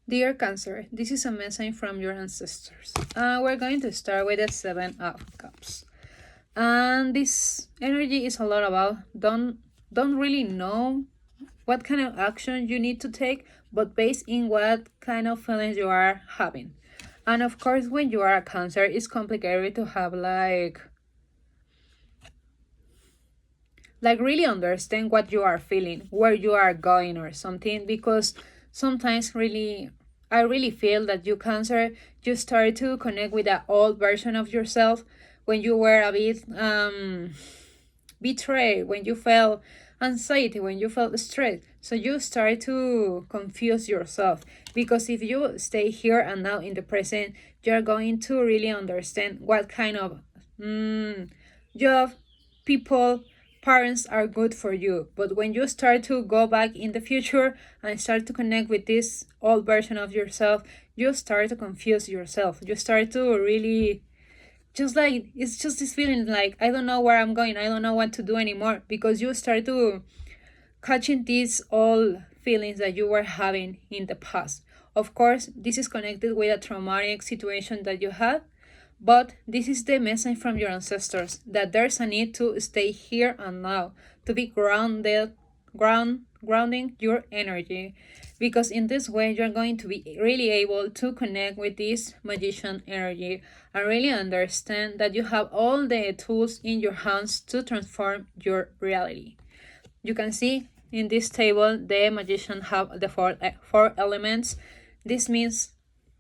Dear Cancer, this is a message from your ancestors. We're going to start with the Seven of Cups. And this energy is a lot about don't really know what kind of action you need to take, but based in what kind of feelings you are having. And of course, when you are a Cancer, it's complicated to have like really understand what you are feeling, where you are going or something, because sometimes I really feel that you Cancer, you start to connect with that old version of yourself when you were a bit betrayed, when you felt anxiety, when you felt stress. So you start to confuse yourself, because if you stay here and now in the present, you're going to really understand what kind of job, people, parents are good for you. But when you start to go back in the future and start to connect with this old version of yourself, you start to confuse yourself. You start to really just like, it's just this feeling like, I don't know where I'm going, I don't know what to do anymore, because you start to catching these old feelings that you were having in the past. Of course, this is connected with a traumatic situation that you had, but this is the message from your ancestors that there's a need to stay here and now, to be grounding your energy, because in this way you're going to be really able to connect with this magician energy and really understand that you have all the tools in your hands to transform your reality. You can see in this table the magician have the four elements. This means,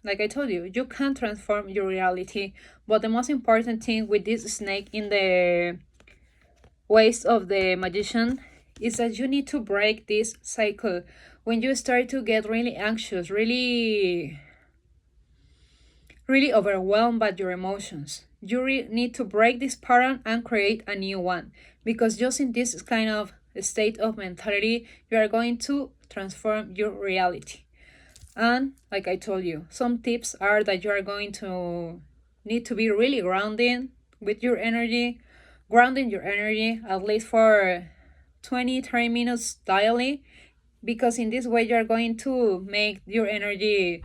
like I told you, you can transform your reality, but the most important thing with this snake in the waist of the magician is that you need to break this cycle. When you start to get really anxious, really overwhelmed by your emotions, you need to break this pattern and create a new one, because just in this kind of state of mentality, you are going to transform your reality. And like I told you, some tips are that you are going to need to be really grounding with your energy, grounding your energy at least for 20-30 minutes daily, because in this way you are going to make your energy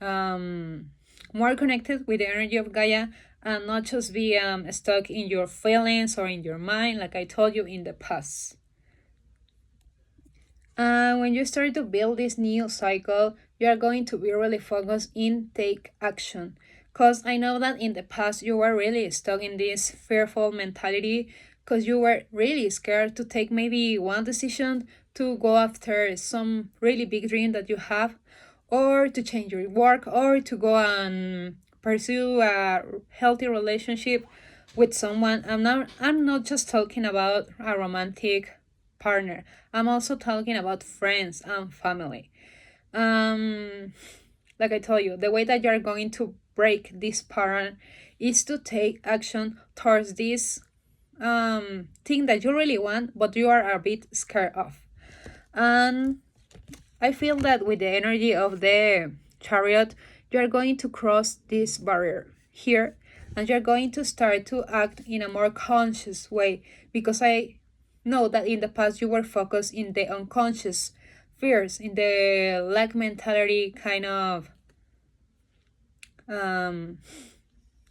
more connected with the energy of Gaia, and not just be stuck in your feelings or in your mind like I told you in the past. When you start to build this new cycle, you are going to be really focused in take action. Because I know that in the past you were really stuck in this fearful mentality, because you were really scared to take maybe one decision to go after some really big dream that you have, or to change your work, or to go and pursue a healthy relationship with someone. I'm not just talking about a romantic partner. I'm also talking about friends and family. Like I told you, the way that you're going to break this pattern is to take action towards this thing that you really want, but you are a bit scared of. And I feel that with the energy of the chariot, you are going to cross this barrier here, and you're going to start to act in a more conscious way, because I know that in the past you were focused in the unconscious fears, in the lack mentality kind of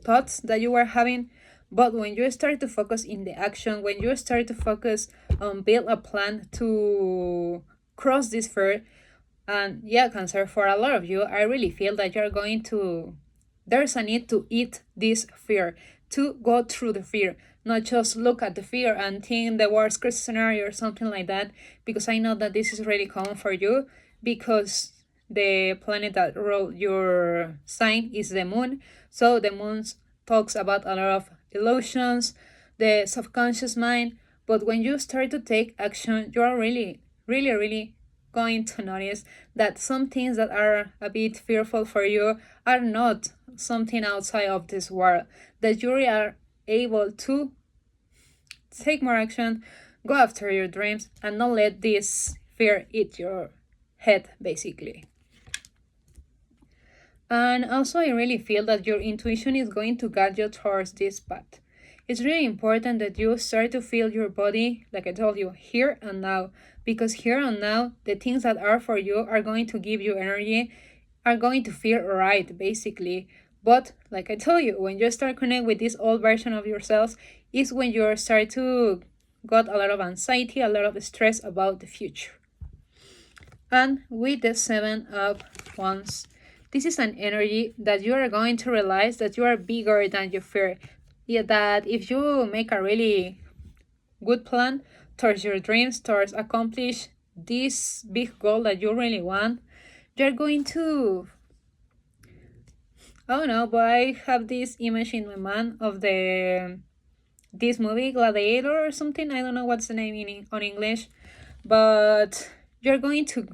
thoughts that you were having. But when you start to focus in the action, when you start to focus on build a plan to cross this fear, and yeah, Cancer, for a lot of you, I really feel that you're going to, there's a need to eat this fear, to go through the fear, not just look at the fear and think the worst case scenario or something like that, because I know that this is really common for you, because the planet that ruled your sign is the moon. So the moon talks about a lot of illusions, the subconscious mind. But when you start to take action, you are really going to notice that some things that are a bit fearful for you are not something outside of this world, that you are able to take more action, go after your dreams, and not let this fear eat your head, basically. And also, I really feel that your intuition is going to guide you towards this path. It's really important that you start to feel your body, like I told you, here and now, because here and now, the things that are for you are going to give you energy are going to feel right, basically. But like I told you, when you start connect with this old version of yourselves, is when you start to got a lot of anxiety, a lot of stress about the future. And with the Seven of Wands, this is an energy that you are going to realize that you are bigger than you fear. Yeah, that if you make a really good plan towards your dreams, towards accomplish this big goal that you really want, you're going to, I don't know, but I have this image in my mind of this movie Gladiator or something. I don't know what's the name on English, but you're going to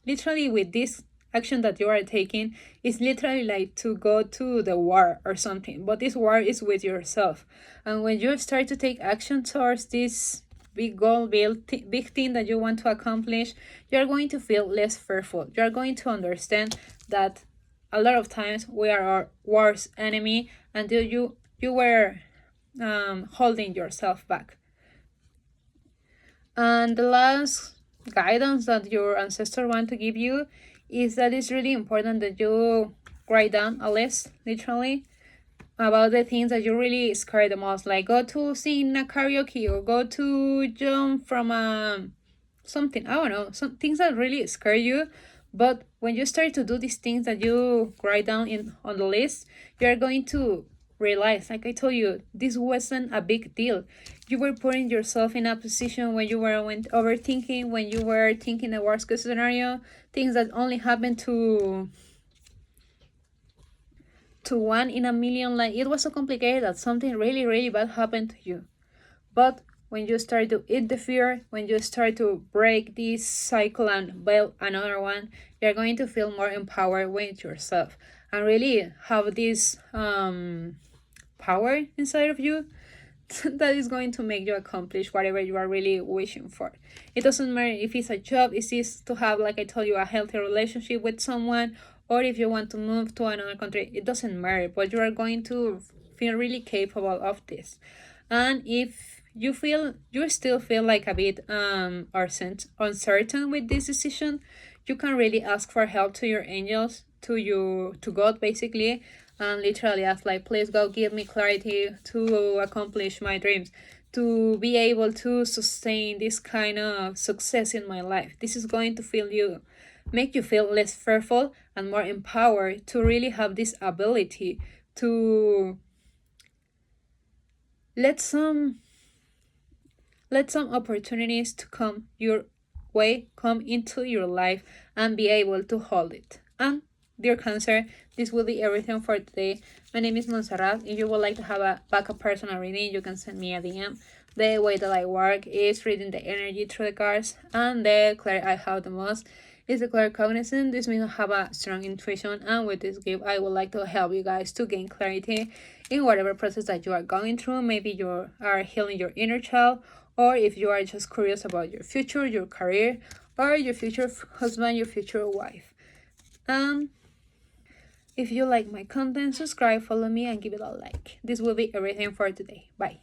literally with this action that you are taking is literally like to go to the war or something, but this war is with yourself. And when you start to take action towards this big goal, big thing that you want to accomplish, you're going to feel less fearful. You're going to understand that a lot of times we are our worst enemy until you were holding yourself back. And the last guidance that your ancestor want to give you is that it's really important that you write down a list, literally, about the things that you really scared the most. Like go to sing a karaoke or go to jump from something. I don't know, some things that really scare you. But when you start to do these things that you write down on the list, you're going to realize, like I told you, this wasn't a big deal. You were putting yourself in a position when you were overthinking, when you were thinking the worst case scenario, things that only happen to one in a million. Like it was so complicated that something really, really bad happened to you. But when you start to eat the fear, when you start to break this cycle and build another one, you're going to feel more empowered with yourself and really have this power inside of you that is going to make you accomplish whatever you are really wishing for. It doesn't matter if it's a job, it's just to have, like I told you, a healthy relationship with someone, or if you want to move to another country. It doesn't matter, but you are going to feel really capable of this. And if you still feel like a bit uncertain with this decision, you can really ask for help to your angels, to God, basically, and literally ask, like, please God, give me clarity to accomplish my dreams, to be able to sustain this kind of success in my life. This is going to make you feel less fearful and more empowered to really have this ability to let some opportunities to come your way, come into your life, and be able to hold it. And dear Cancer, this will be everything for today. My name is Montserrat. If you would like to have a backup personal reading, you can send me a DM. The way that I work is reading the energy through the cards, and the card I have the most is the claircognizant. This means I have a strong intuition, and with this gift I would like to help you guys to gain clarity in whatever process that you are going through. Maybe you are healing your inner child, or if you are just curious about your future, your career, or your future husband, your future wife. If you like my content, subscribe, follow me, and give it a like. This will be everything for today. Bye.